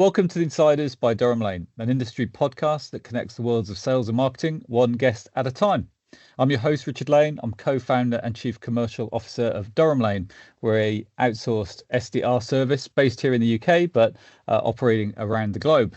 Welcome to the Insiders by Durham Lane, an industry podcast that connects the worlds of sales and marketing, one guest at a time. I'm your host, Richard Lane. I'm co-founder and chief commercial officer of Durham Lane. We're a outsourced SDR service based here in the UK, but operating around the globe.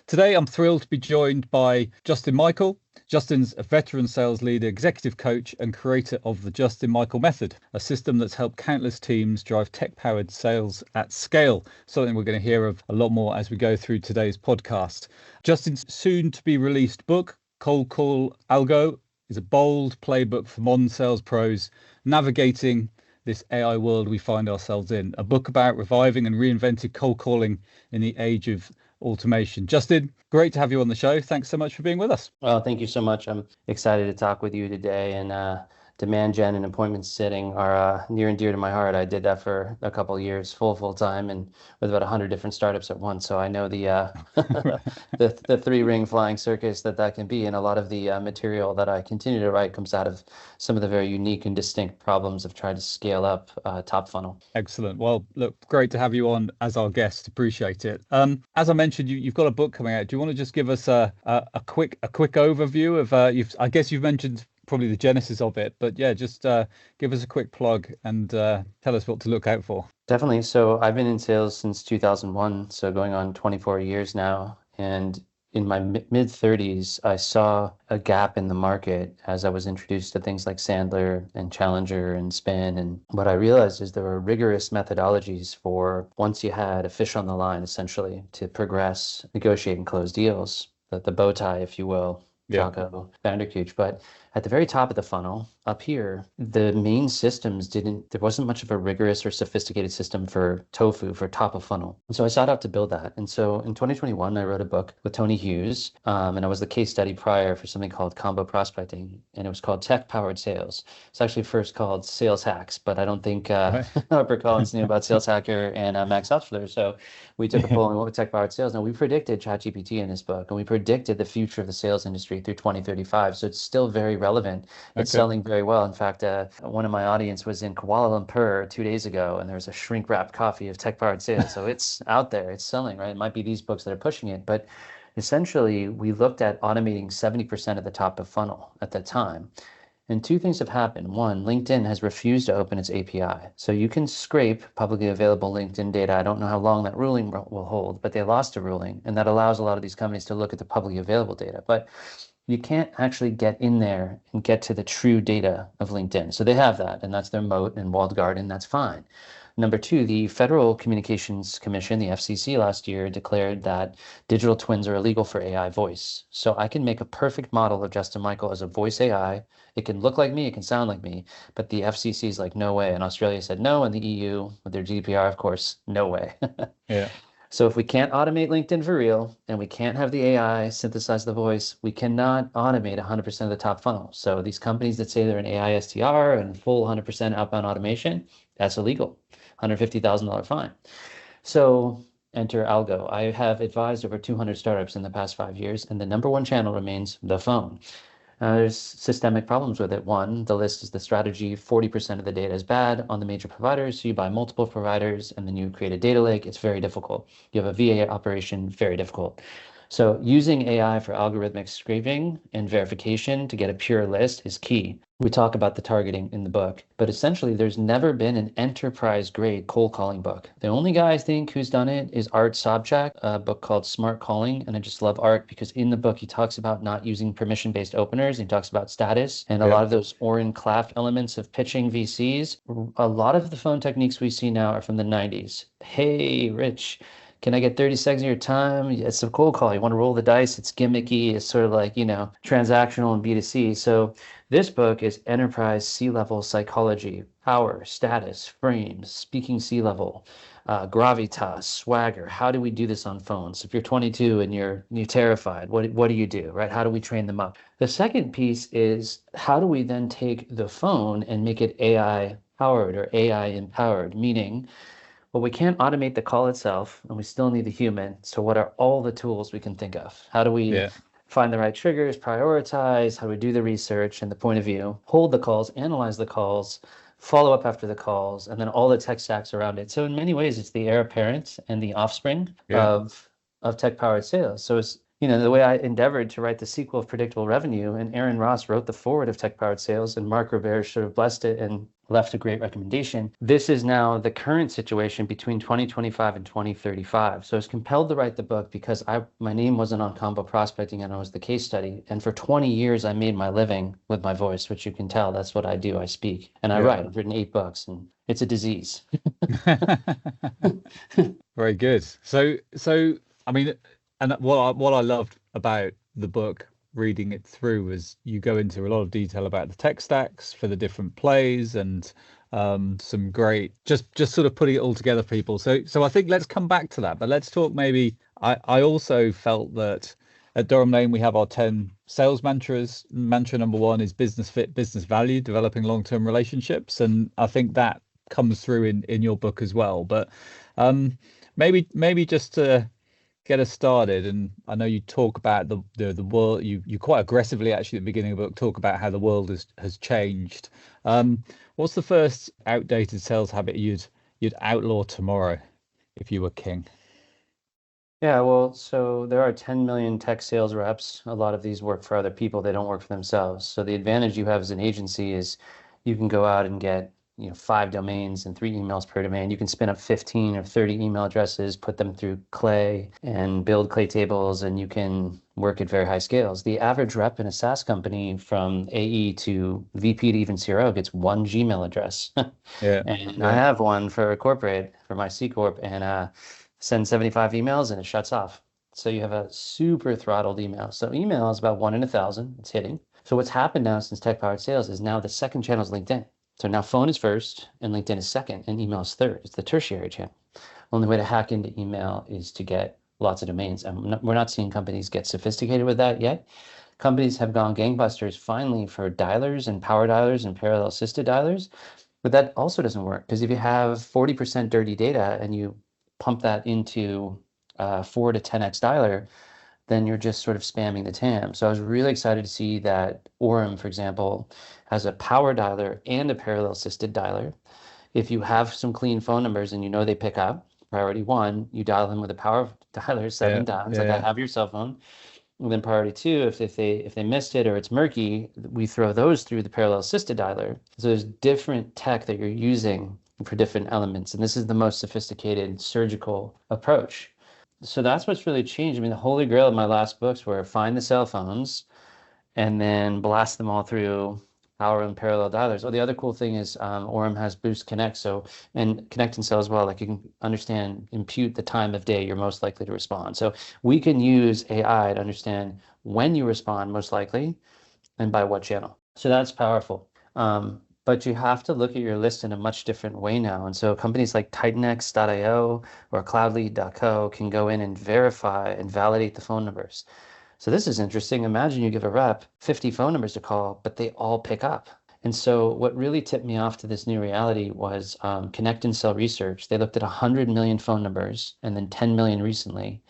Today, I'm thrilled to be joined by Justin Michael. Justin's a veteran sales leader, executive coach, and creator of the Justin Michael Method, a system that's helped countless teams drive tech-powered sales at scale, something we're going to hear of a lot more as we go through today's podcast. Justin's soon-to-be-released book, Cold Call Algo, is a bold playbook for modern sales pros navigating this AI world we find ourselves in, a book about reviving and reinventing cold calling in the age of automation. Justin, great to have you on the show. Thanks so much for being with us. Well, thank you so much. I'm excited to talk with you today. And demand gen and appointment setting are near and dear to my heart. I did that for a couple of years, full time, and with about 100 different startups at once. So I know the the three-ring flying circus that can be. And a lot of the material that I continue to write comes out of some of the very unique and distinct problems of trying to scale up top funnel. Excellent. Well, look, great to have you on as our guest. Appreciate it. As I mentioned, you've got a book coming out. Do you want to just give us a quick overview of? I guess you've mentioned probably the genesis of it, but yeah, just give us a quick plug and tell us what to look out for. Definitely. So I've been in sales since 2001, so going on 24 years now. And in my mid 30s, I saw a gap in the market as I was introduced to things like Sandler and Challenger and Spin. And what I realized is there were rigorous methodologies for once you had a fish on the line, essentially, to progress, negotiate, and close deals, the bow tie, if you will. Jocko Vanderkuch. But at the very top of the funnel, up here, the main systems there wasn't much of a rigorous or sophisticated system for TOFU, for top of funnel. And so I sought out to build that. And so in 2021, I wrote a book with Tony Hughes, and I was the case study prior for something called Combo Prospecting, and it was called Tech-Powered Sales. It's actually first called Sales Hacks, but I don't think Harper Collins knew about Sales Hacker and Max Hustler. So we took a poll and went with Tech-Powered Sales. Now, we predicted ChatGPT in this book, and we predicted the future of the sales industry through 2035. So it's still very relevant. It's selling very well. In fact, one of my audience was in Kuala Lumpur 2 days ago, and there was a shrink-wrapped copy of Tech-Powered Sales. So it's out there. It's selling, right? It might be these books that are pushing it. But essentially, we looked at automating 70% of the top of funnel at that time. And two things have happened. One, LinkedIn has refused to open its API. So you can scrape publicly available LinkedIn data. I don't know how long that ruling will hold, but they lost a ruling. And that allows a lot of these companies to look at the publicly available data. But you can't actually get in there and get to the true data of LinkedIn. So they have that, and that's their moat and walled garden. That's fine. Number two, the Federal Communications Commission, the FCC, last year declared that digital twins are illegal for AI voice. So I can make a perfect model of Justin Michael as a voice AI. It can look like me, it can sound like me, but the FCC is like, no way. And Australia said no, and the EU, with their GDPR, of course, no way. Yeah. So if we can't automate LinkedIn for real, and we can't have the AI synthesize the voice, we cannot automate 100% of the top funnel. So these companies that say they're an AI SDR and full 100% outbound automation, that's illegal. $150,000 fine. So enter Algo. I have advised over 200 startups in the past 5 years, and the number one channel remains the phone. There's systemic problems with it. One, the list is the strategy. 40% of the data is bad on the major providers. So you buy multiple providers and then you create a data lake. It's very difficult. You have a VA operation, very difficult. So using AI for algorithmic scraping and verification to get a pure list is key. We talk about the targeting in the book, but essentially there's never been an enterprise grade cold calling book. The only guy I think who's done it is Art Sobchak, a book called Smart Calling. And I just love Art because in the book, he talks about not using permission-based openers. He talks about status and a lot of those Oren Klaff elements of pitching VCs. A lot of the phone techniques we see now are from the 90s. Hey, Rich, can I get 30 seconds of your time? It's a cold call. You want to roll the dice. It's gimmicky. It's sort of like, transactional and B2C. So this book is enterprise C-level psychology, power, status, frames, speaking C-level, gravitas, swagger. How do we do this on phones? If you're 22 and you're terrified, what do you do, right? How do we train them up? The second piece is how do we then take the phone and make it AI powered or AI empowered, meaning, well, we can't automate the call itself, and we still need the human. So what are all the tools we can think of? How do we find the right triggers, prioritize? How do we do the research and the point of view, hold the calls, analyze the calls, follow up after the calls, and then all the tech stacks around it. So in many ways, it's the heir apparent and the offspring of of tech-powered sales. So it's, the way I endeavored to write the sequel of Predictable Revenue, and Aaron Ross wrote the forward of tech-powered sales, and Mark Rivera sort of blessed it and left a great recommendation. This is now the current situation between 2025 and 2035. So I was compelled to write the book because my name wasn't on Combo Prospecting and I was the case study. And for 20 years, I made my living with my voice, which you can tell that's what I do. I speak and I write. I've written 8 books, and it's a disease. Very good. So I mean, and what I loved about the book, reading it through, was you go into a lot of detail about the tech stacks for the different plays, and some great just sort of putting it all together, people. So I think let's come back to that, but let's talk maybe. I also felt that at Durham Lane we have our 10 sales mantras. Mantra number 1 is business fit, business value, developing long-term relationships, and I think that comes through in your book as well. But maybe just to get us started, and I know you talk about the world, you quite aggressively actually at the beginning of the book talk about how the world has changed. What's the first outdated sales habit you'd outlaw tomorrow if you were king? Yeah, well, so there are 10 million tech sales reps. A lot of these work for other people. They don't work for themselves. So the advantage you have as an agency is you can go out and get, 5 domains and 3 emails per domain. You can spin up 15 or 30 email addresses, put them through Clay and build Clay tables, and you can work at very high scales. The average rep in a SaaS company from AE to VP to even CRO gets 1 Gmail address. Yeah. And I have one for a corporate, for my C Corp, and send 75 emails and it shuts off. So you have a super throttled email. So email is about 1 in 1,000. It's hitting. So what's happened now since tech-powered sales is now the second channel is LinkedIn. So now phone is first and LinkedIn is second and email is third. It's the tertiary channel. Only way to hack into email is to get lots of domains. And we're not seeing companies get sophisticated with that yet. Companies have gone gangbusters finally for dialers and power dialers and parallel assisted dialers. But that also doesn't work, because if you have 40% dirty data and you pump that into 4 to 10x dialer, then you're just sort of spamming the TAM. So I was really excited to see that Orem, for example, has a power dialer and a parallel assisted dialer. If you have some clean phone numbers and they pick up, priority 1, you dial them with a power dialer 7 times, like I have your cell phone. And then priority 2, if they missed it or it's murky, we throw those through the parallel assisted dialer. So there's different tech that you're using for different elements, and this is the most sophisticated surgical approach. So that's what's really changed. I mean, the holy grail of my last books were find the cell phones and then blast them all through power and parallel dialers. Oh, the other cool thing is Orem has Boost Connect, and Connect and Sell as well. Like, you can impute the time of day you're most likely to respond. So we can use AI to understand when you respond most likely and by what channel. So that's powerful. But you have to look at your list in a much different way now. And so companies like Titanx.io or Cloudlead.co can go in and verify and validate the phone numbers. So this is interesting. Imagine you give a rep 50 phone numbers to call, but they all pick up. And so what really tipped me off to this new reality was Connect and Sell research. They looked at 100 million phone numbers and then 10 million recently.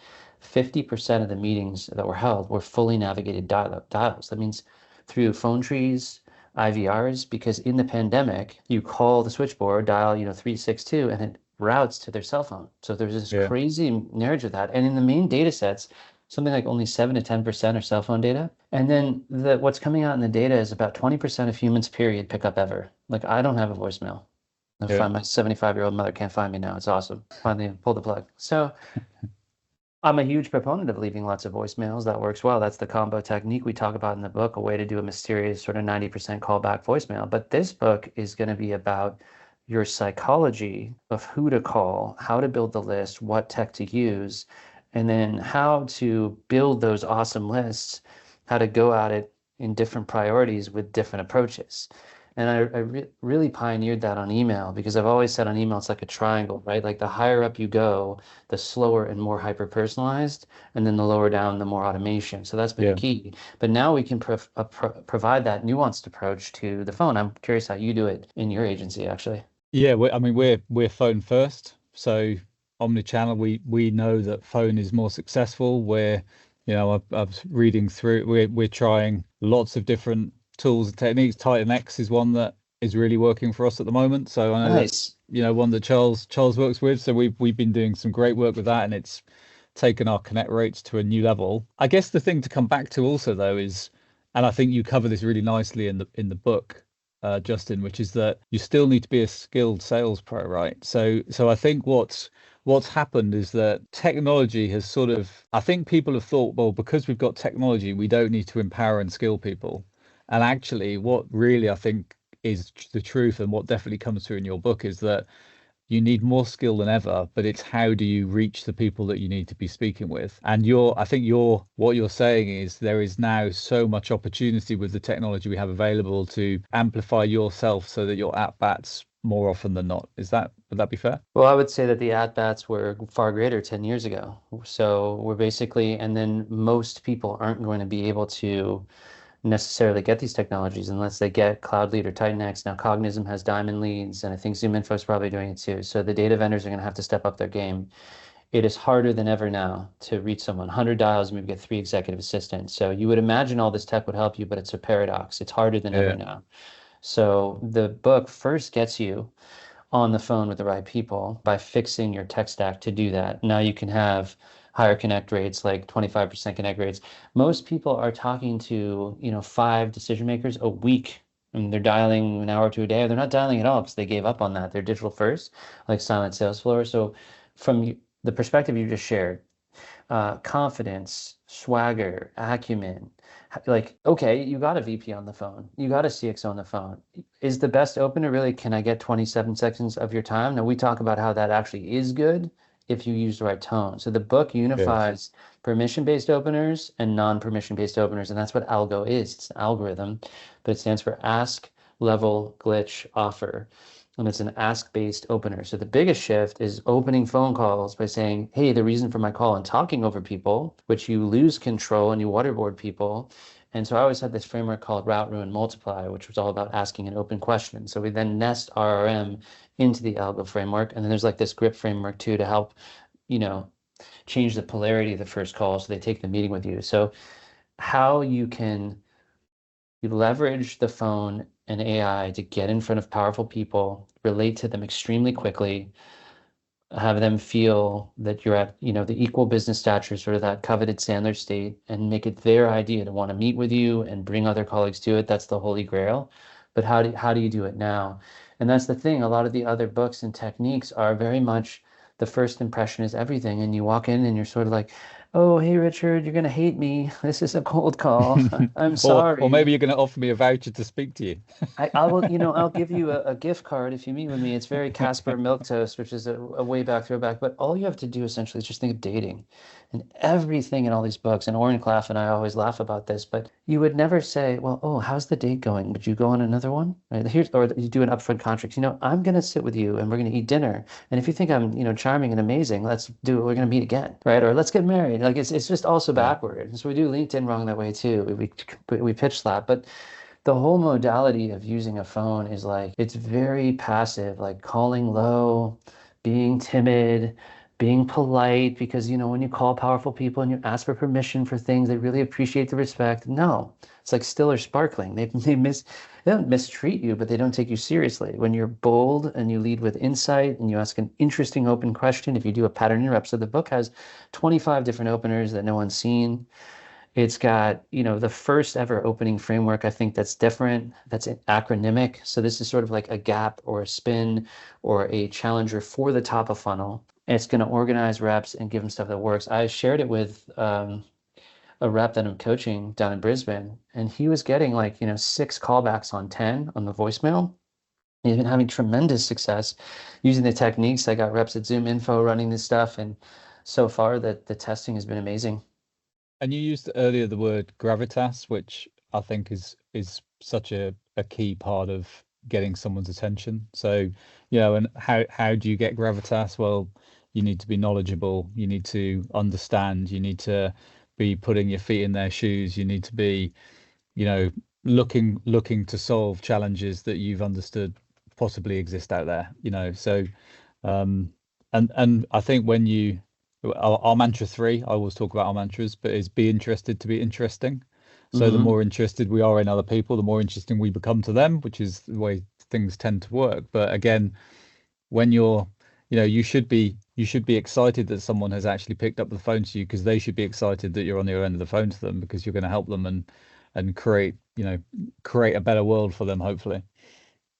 50% of the meetings that were held were fully navigated dials. That means through phone trees, IVRs, because in the pandemic, you call the switchboard, dial 362, and it routes to their cell phone. So there's this crazy marriage with that. And in the main data sets, something like only 7 to 10% are cell phone data. And then what's coming out in the data is about 20% of humans, period, pick up ever. Like, I don't have a voicemail. My 75-year-old mother can't find me now. It's awesome. Finally pulled the plug. So I'm a huge proponent of leaving lots of voicemails. That works well. That's the combo technique we talk about in the book, a way to do a mysterious sort of 90% callback voicemail. But this book is going to be about your psychology of who to call, how to build the list, what tech to use, and then how to build those awesome lists, how to go at it in different priorities with different approaches. And I really pioneered that on email, because I've always said on email, it's like a triangle, right? Like, the higher up you go, the slower and more hyper-personalized, and then the lower down, the more automation. So that's been key. But now we can provide that nuanced approach to the phone. I'm curious how you do it in your agency, actually. Yeah, we're phone first. So omnichannel, we know that phone is more successful. I was reading through. We're trying lots of different tools and techniques. Titanx is one that is really working for us at the moment. So I know that's one that Charles works with. So we've been doing some great work with that, and it's taken our connect rates to a new level. I guess the thing to come back to also though is, and I think you cover this really nicely in the book, Justin, which is that you still need to be a skilled sales pro, right? So I think what's happened is that technology has sort of, I think people have thought, well, because we've got technology, we don't need to empower and skill people. And actually, what really I think is the truth and what definitely comes through in your book is that you need more skill than ever, but it's how do you reach the people that you need to be speaking with? And I think what you're saying is there is now so much opportunity with the technology we have available to amplify yourself so that you're at bats more often than not. Would that be fair? Well, I would say that the at-bats were far greater 10 years ago. So we're basically, and then most people aren't going to be able to necessarily get these technologies unless they get Cloud Lead or Titan Now, Cognism has Diamond Leads, and I think ZoomInfo is probably doing it too. So the data vendors are going to have to step up their game. It is harder than ever now to reach someone. 100 dials, maybe get 3 executive assistants. So you would imagine all this tech would help you, but it's a paradox. It's harder than ever Yeah. now. So the book first gets you on the phone with the right people by fixing your tech stack to do that. Now you can have higher connect rates, like 25% connect rates. Most people are talking to, 5 decision makers a week, and they're dialing an hour to a day, or they're not dialing at all because they gave up on that. They're digital first, like silent sales floor. So from the perspective you just shared, confidence, swagger, acumen. Like, okay, you got a VP on the phone, you got a CXO on the phone. Is the best opener really, can I get 27 seconds of your time? Now, we talk about how that actually is good if you use the right tone. So the book Yes. unifies permission-based openers and non-permission-based openers, and that's what Algo is. It's an algorithm, but it stands for ask, level, glitch, offer, and it's an ask-based opener. So the biggest shift is opening phone calls by saying, hey, the reason for my call, and talking over people, which you lose control and you waterboard people. And so I always had this framework called route, ruin, multiply, which was all about asking an open question. So we then nest RRM into the algo framework. And then there's like this grip framework too to help, you know, change the polarity of the first call so they take the meeting with you. So how you leverage the phone and AI to get in front of powerful people, relate to them extremely quickly, have them feel that you're at, the equal business stature, sort of that coveted Sandler state, and make it their idea to want to meet with you and bring other colleagues to it. That's the holy grail. But how do you do it now? And that's the thing. A lot of the other books and techniques are very much the first impression is everything. And you walk in and you're sort of like, oh, hey, Richard, you're going to hate me. This is a cold call. I'm Or sorry. maybe you're going to offer me a voucher to speak to you. I will, I'll give you a gift card if you meet with me. It's very Casper Milk Toast, which is a way back throwback. But all you have to do essentially is just think of dating and everything in all these books. And Oren Claff and I always laugh about this, but you would never say, well, oh, how's the date going? Would you go on another one? Right? Or you do an upfront contract. I'm going to sit with you and we're going to eat dinner. And if you think I'm, charming and amazing, let's do it. We're going to meet again, right? Or let's get married. Like it's just also Yeah. backward. And so we do LinkedIn wrong that way too. We pitch slap, but the whole modality of using a phone is like it's very passive, like calling low, being timid, being polite, because when you call powerful people and you ask for permission for things, they really appreciate the respect. No, it's like still or sparkling. They don't mistreat you, but they don't take you seriously. When you're bold and you lead with insight and you ask an interesting open question, if you do a pattern interrupt, so the book has 25 different openers that no one's seen. It's got, the first ever opening framework, I think that's different, that's acronymic. So this is sort of like a gap or a spin or a challenger for the top of funnel. And it's going to organize reps and give them stuff that works. I shared it with a rep that I'm coaching down in Brisbane, and he was getting like, 6 callbacks on 10 on the voicemail. He's been having tremendous success using the techniques. I got reps at ZoomInfo running this stuff, and so far that the testing has been amazing. And you used earlier the word gravitas, which I think is such a key part of getting someone's attention. So, and how do you get gravitas? Well, you need to be knowledgeable, you need to understand, you need to be putting your feet in their shoes, you need to be, you know, looking to solve challenges that you've understood possibly exist out there, So um, and I think when our mantra three, I always talk about our mantras, but is be interested to be interesting. So the Hmm. more interested we are in other people, the more interesting we become to them, which is the way things tend to work. But again, when you should be you should be excited that someone has actually picked up the phone to you, because they should be excited that you're on the other end of the phone to them, because you're going to help them and create, create a better world for them, hopefully.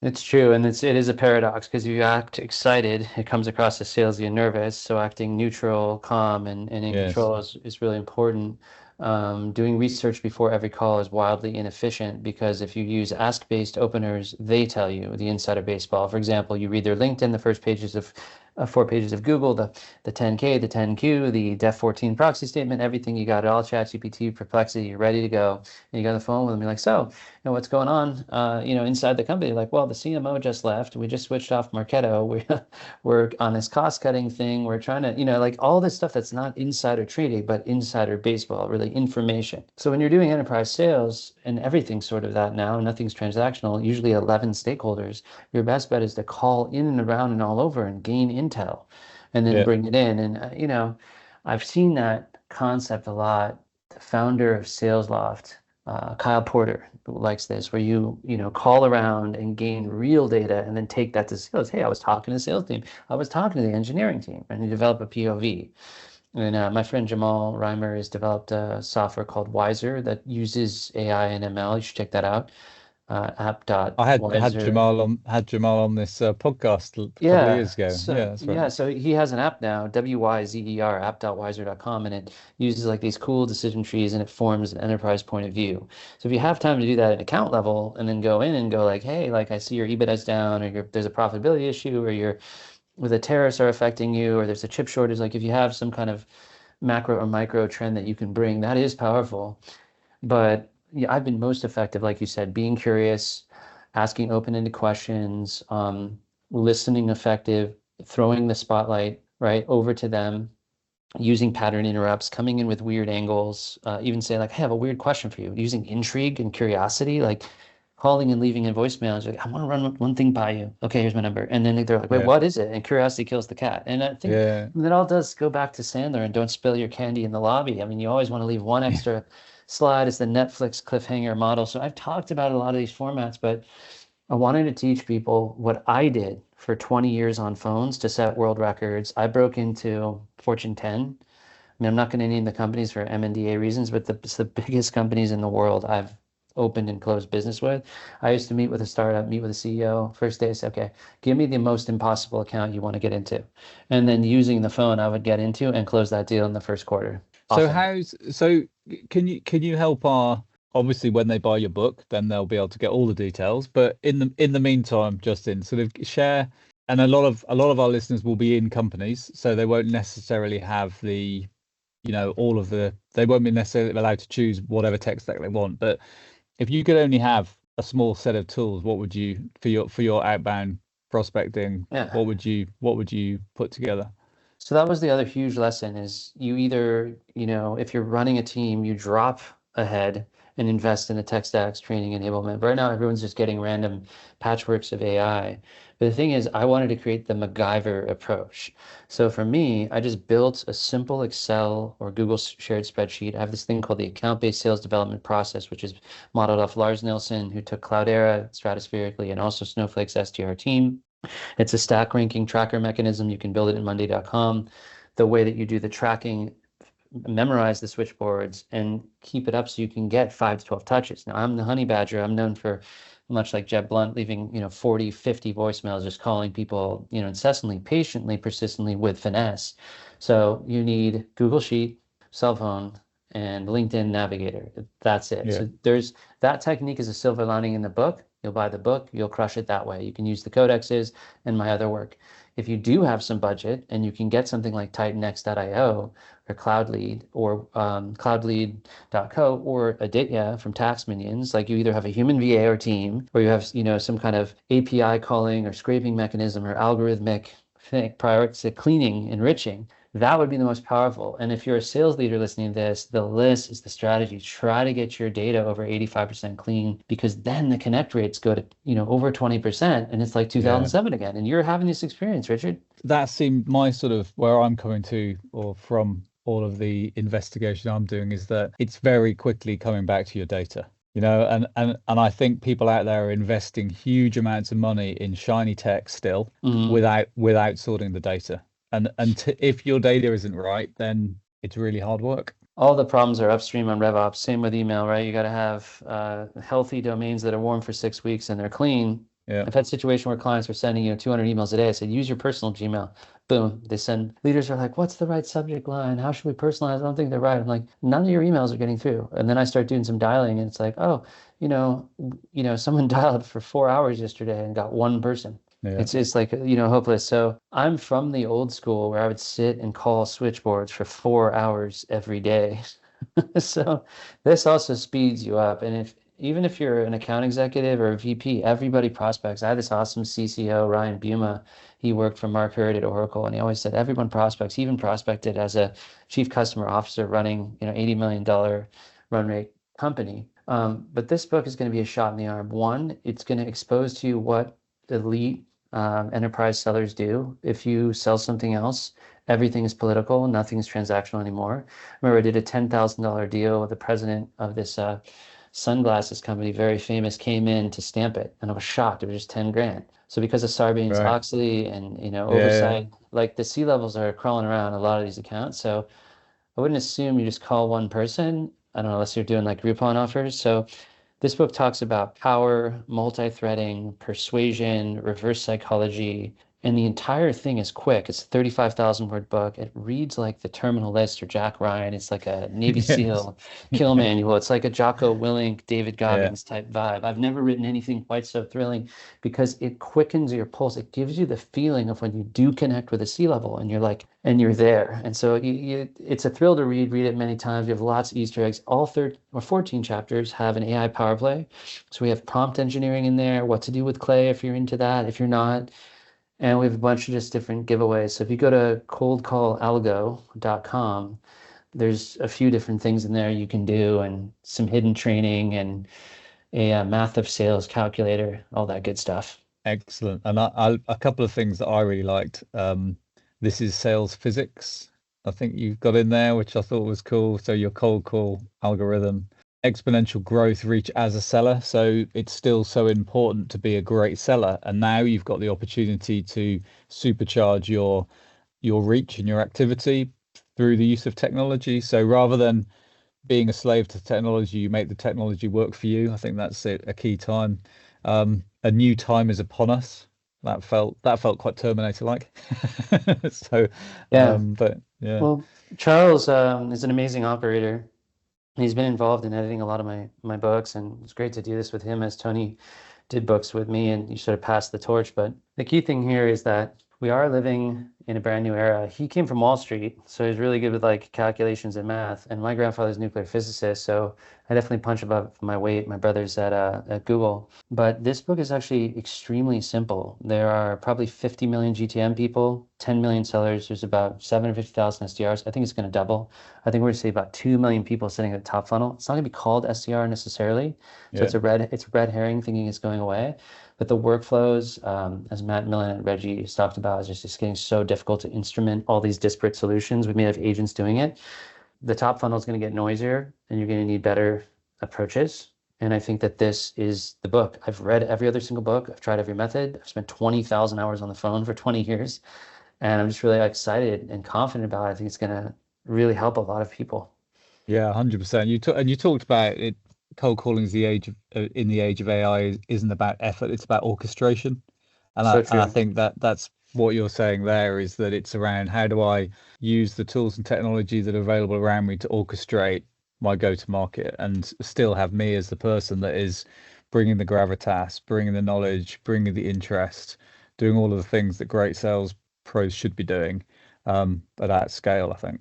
It's true, and it is a paradox because if you act excited, it comes across as salesy and nervous. So acting neutral, calm, and in Yes. control is really important. Doing research before every call is wildly inefficient because if you use ask-based openers, they tell you the insider baseball. For example, you read their LinkedIn, the first pages of 4 pages of Google, the 10K, the 10Q, the Def 14 proxy statement, everything you got it all, ChatGPT, Perplexity, you're ready to go. And you got on the phone with them, you're like, so, what's going on, inside the company? Like, well, the CMO just left. We just switched off Marketo. We're on this cost cutting thing. We're trying to, like all this stuff that's not insider trading, but insider baseball, really information. So when you're doing enterprise sales and everything's sort of that now, nothing's transactional, usually 11 stakeholders, your best bet is to call in and around and all over and gain intel and then Yeah. bring it in. And, I've seen that concept a lot. The founder of SalesLoft, Kyle Porter, who likes this, where you call around and gain real data and then take that to sales. Hey, I was talking to the sales team. I was talking to the engineering team, and you develop a POV. And my friend Jamal Reimer has developed a software called Wiser that uses AI and ML. You should check that out. I had App.wiser. Jamal on this podcast a couple of Yeah, years ago. so Yeah, that's right. yeah, so he has an app now, WYZER, app.wiser.com, and it uses like these cool decision trees and it forms an enterprise point of view. So if you have time to do that at account level and then go in and go like, hey, like I see your EBITDA's down, or there's a profitability issue, or the tariffs are affecting you, or there's a chip shortage, like if you have some kind of macro or micro trend that you can bring, that is powerful. But yeah, I've been most effective, like you said, being curious, asking open-ended questions, listening effective, throwing the spotlight right over to them, using pattern interrupts, coming in with weird angles, even saying like, hey, I have a weird question for you, using intrigue and curiosity, like calling and leaving in voicemails, like, I want to run one thing by you. Okay, here's my number. And then they're like, wait, Yeah. what is it? And curiosity kills the cat. And I think Yeah. that all does go back to Sandler and don't spill your candy in the lobby. I mean, you always want to leave one extra slide as the Netflix cliffhanger model. So I've talked about a lot of these formats, but I wanted to teach people what I did for 20 years on phones to set world records. I broke into Fortune 10. I mean, I'm not going to name the companies for M&DA reasons, but it's the biggest companies in the world I've opened and closed business with. I used to meet with a startup, meet with a CEO. First day, I said, okay, give me the most impossible account you want to get into. And then using the phone, I would get into and close that deal in the first quarter. So Often. how's so can you help our, obviously when they buy your book, then they'll be able to get all the details. But in the meantime, Justin, sort of share, and a lot of our listeners will be in companies, so they won't necessarily have the, all of the, they won't be necessarily allowed to choose whatever tech stack they want. But if you could only have a small set of tools, what would you, for your outbound prospecting, Yeah. what would you put together? So that was the other huge lesson is you either, if you're running a team, you drop ahead and invest in the tech stacks, training, enablement. But right now, everyone's just getting random patchworks of AI. But the thing is, I wanted to create the MacGyver approach. So for me, I just built a simple Excel or Google shared spreadsheet. I have this thing called the account-based sales development process, which is modeled off Lars Nilsson, who took Cloudera stratospherically, and also Snowflake's SDR team. It's a stack ranking tracker mechanism. You can build it in Monday.com. The way that you do the tracking, memorize the switchboards and keep it up so you can get 5 to 12 touches. Now, I'm the honey badger. I'm known for, much like Jeb Blunt, leaving, 40, 50 voicemails, just calling people, incessantly, patiently, persistently with finesse. So you need Google Sheet, cell phone, and LinkedIn Navigator. That's it. Yeah. So there's that technique is a silver lining in the book. You'll buy the book, you'll crush it that way. You can use the codexes and my other work. If you do have some budget and you can get something like TitanX.io or CloudLead or CloudLead.co or Aditya from Tax Minions, like you either have a human VA or team, or you have some kind of API calling or scraping mechanism or algorithmic thing prior to cleaning, enriching, that would be the most powerful. And if you're a sales leader listening to this, the list is the strategy. Try to get your data over 85% clean because then the connect rates go to, over 20% and it's like Yeah. 2007 again. And you're having this experience, Richard. That seemed my sort of where I'm coming to, or from all of the investigation I'm doing, is that it's very quickly coming back to your data. And I think people out there are investing huge amounts of money in shiny tech still Mhm. without sorting the data. And if your data isn't right, then it's really hard work. All the problems are upstream on RevOps. Same with email, right? You got to have healthy domains that are warm for 6 weeks and they're clean. Yeah. I've had a situation where clients are sending 200 emails a day. I said, use your personal Gmail. Boom. They send, leaders are like, what's the right subject line? How should we personalize? I don't think they're right. I'm like, none of your emails are getting through. And then I start doing some dialing and it's like, oh, someone dialed for 4 hours yesterday and got one person. Yeah. It's like, hopeless. So I'm from the old school where I would sit and call switchboards for 4 hours every day. So this also speeds you up. And even if you're an account executive or a VP, everybody prospects. I had this awesome CCO, Ryan Buma. He worked for Mark Hurd at Oracle, and he always said everyone prospects. He even prospected as a chief customer officer running, $80 million run rate company. But this book is going to be a shot in the arm. One, it's going to expose to you what elite enterprise sellers do. If you sell something else, everything is political, nothing is transactional anymore. Remember, I did a $10,000 deal with the president of this sunglasses company, very famous, came in to stamp it, and I was shocked. It was just 10 grand. So because of Right. Sarbanes-Oxley and Yeah. oversight, like the C-levels are crawling around a lot of these accounts. So I wouldn't assume you just call one person. I don't know, unless you're doing like Groupon offers. So this book talks about power, multi-threading, persuasion, reverse psychology, and the entire thing is quick. It's a 35,000 word book. It reads like the Terminal List or Jack Ryan. It's like a Navy Yes. SEAL kill manual. It's like a Jocko Willink, David Yeah. Goggins type vibe. I've never written anything quite so thrilling because it quickens your pulse. It gives you the feeling of when you do connect with a sea level and you're like, and you're there. And so it's a thrill to read. Read it many times. You have lots of Easter eggs. All 13 or 14 chapters have an AI power play. So we have prompt engineering in there, what to do with Clay if you're into that, if you're not. And we have a bunch of just different giveaways. So if you go to coldcallalgo.com, there's a few different things in there you can do and some hidden training and a math of sales calculator, all that good stuff. Excellent. And a couple of things that I really liked. This is sales physics. I think you've got in there, which I thought was cool. So your cold call algorithm, exponential growth reach as a seller. So it's still so important to be a great seller. And now you've got the opportunity to supercharge your reach and your activity through the use of technology. So rather than being a slave to technology, you make the technology work for you. I think that's a key time. A new time is upon us. That felt quite Terminator-like. So, Yeah. but yeah, Well, Charles is an amazing operator. He's been involved in editing a lot of my books, and it's great to do this with him as Tony did books with me, and you sort of passed the torch. But the key thing here is that we are living in a brand new era. He came from Wall Street, so he's really good with like calculations and math. And my grandfather's a nuclear physicist, so I definitely punch above my weight. My brother's at Google. But this book is actually extremely simple. There are probably 50 million GTM people, 10 million sellers. There's about 750,000 SDRs. I think it's going to double. I think we're going to see about 2 million people sitting at the top funnel. It's not going to be called SDR necessarily. So yeah, it's a red herring thinking it's going away. But the workflows, as Matt Millen and Reggie has talked about, is just getting so difficult to instrument all these disparate solutions. We may have agents doing it. The top funnel is going to get noisier and you're going to need better approaches. And I think that this is the book. I've read every other single book. I've tried every method. I've spent 20,000 hours on the phone for 20 years. And I'm just really excited and confident about it. I think it's going to really help a lot of people. yeah, 100%. You talked about it. Cold calling is the age of in the age of AI isn't about effort, it's about orchestration. And I So and I true. think that's what you're saying there is that it's around how do I use the tools and technology that are available around me to orchestrate my go-to market and still have me as the person that is bringing the gravitas, bringing the knowledge, bringing the interest, doing all of the things that great sales pros should be doing, but at scale, I think.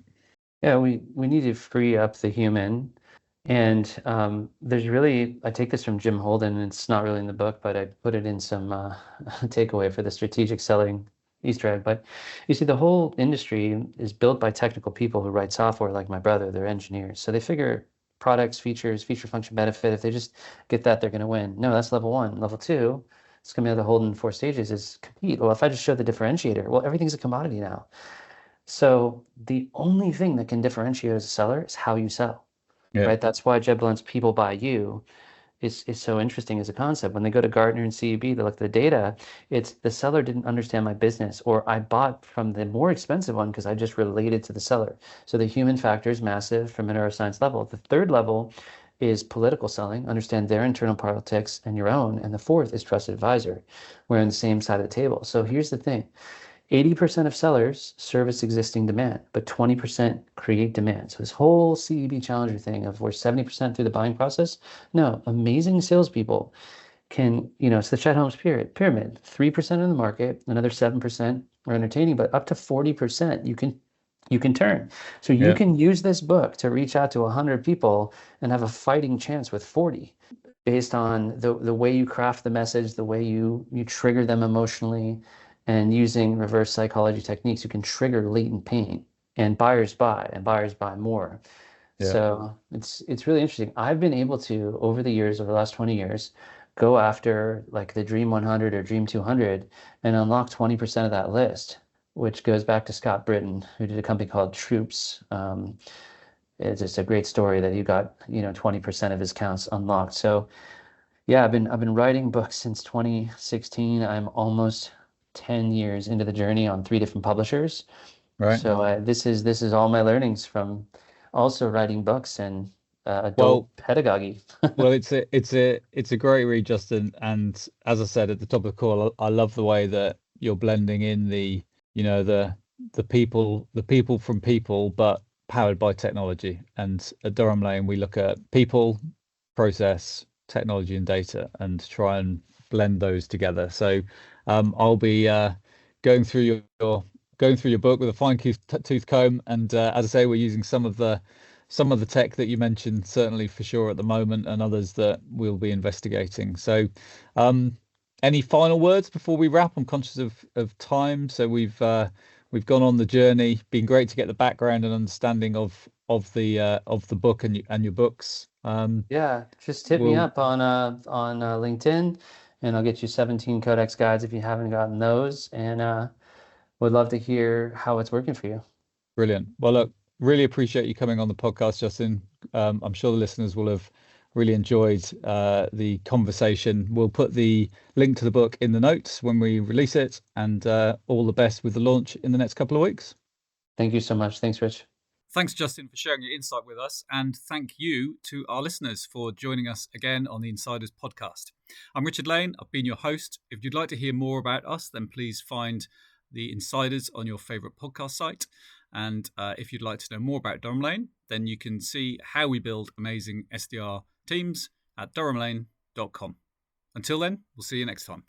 Yeah, we need to free up the human. And there's really, I take this from Jim Holden, and it's not really in the book, but I put it in some takeaway for the strategic selling Easter egg. But you see, the whole industry is built by technical people who write software, like my brother. They're engineers. So they figure products, features, feature function benefit, if they just get that, they're going to win. No, that's level one. Level two, it's going to be the Holden four stages is compete. Well, if I just show the differentiator, well, everything's a commodity now. So the only thing that can differentiate as a seller is how you sell, Yeah. right? That's why Jeb Blunt's people buy you is so interesting as a concept. When they go to Gartner and CEB, they look at the data, it's the seller didn't understand my business, or I bought from the more expensive one because I just related to the seller. So the human factor is massive from a neuroscience level. The third level is political selling, understand their internal politics and your own. And the fourth is trusted advisor. We're on the same side of the table. So here's the thing. 80% of sellers service existing demand, but 20% create demand. So this whole CEB Challenger thing of we're 70% through the buying process. No, amazing salespeople can, it's the Chet Holmes pyramid. 3% in the market, another 7% are entertaining, but up to 40% you can turn. So you Yeah. can use this book to reach out to 100 people and have a fighting chance with 40 based on the way you craft the message, the way you trigger them emotionally, and using reverse psychology techniques, you can trigger latent pain, and buyers buy more. Yeah. So it's really interesting. I've been able to, over the years, over the last 20 years, go after like the Dream 100 or Dream 200 and unlock 20% of that list, which goes back to Scott Britton, who did a company called Troops. It's just a great story that he got, 20% of his accounts unlocked. So yeah, I've been writing books since 2016. I'm almost 10 years into the journey on three different publishers. Right. So this is all my learnings from also writing books and adult Well, pedagogy. well, it's a great read, Justin. And as I said at the top of the call, I love the way that you're blending in the people from people, but powered by technology. And at Durham Lane, we look at people, process, technology, and data, and try and blend those together. So I'll be going through going through your book with a fine tooth comb. And as I say, we're using some of the tech that you mentioned, certainly for sure at the moment, and others that we'll be investigating. So, any final words before we wrap? I'm conscious of time, so we've gone on the journey. Been great to get the background and understanding of the book and your books. Yeah, just hit me We'll up on LinkedIn, and I'll get you 17 Codex guides if you haven't gotten those, and would love to hear how it's working for you. Brilliant. Well, look, really appreciate you coming on the podcast, Justin. I'm sure the listeners will have really enjoyed the conversation. We'll put the link to the book in the notes when we release it, and all the best with the launch in the next couple of weeks. Thank you so much. Thanks, Rich. Thanks, Justin, for sharing your insight with us. And thank you to our listeners for joining us again on the Insiders podcast. I'm Richard Lane. I've been your host. If you'd like to hear more about us, then please find the Insiders on your favorite podcast site. And if you'd like to know more about Durham Lane, then you can see how we build amazing SDR teams at durhamlane.com. Until then, we'll see you next time.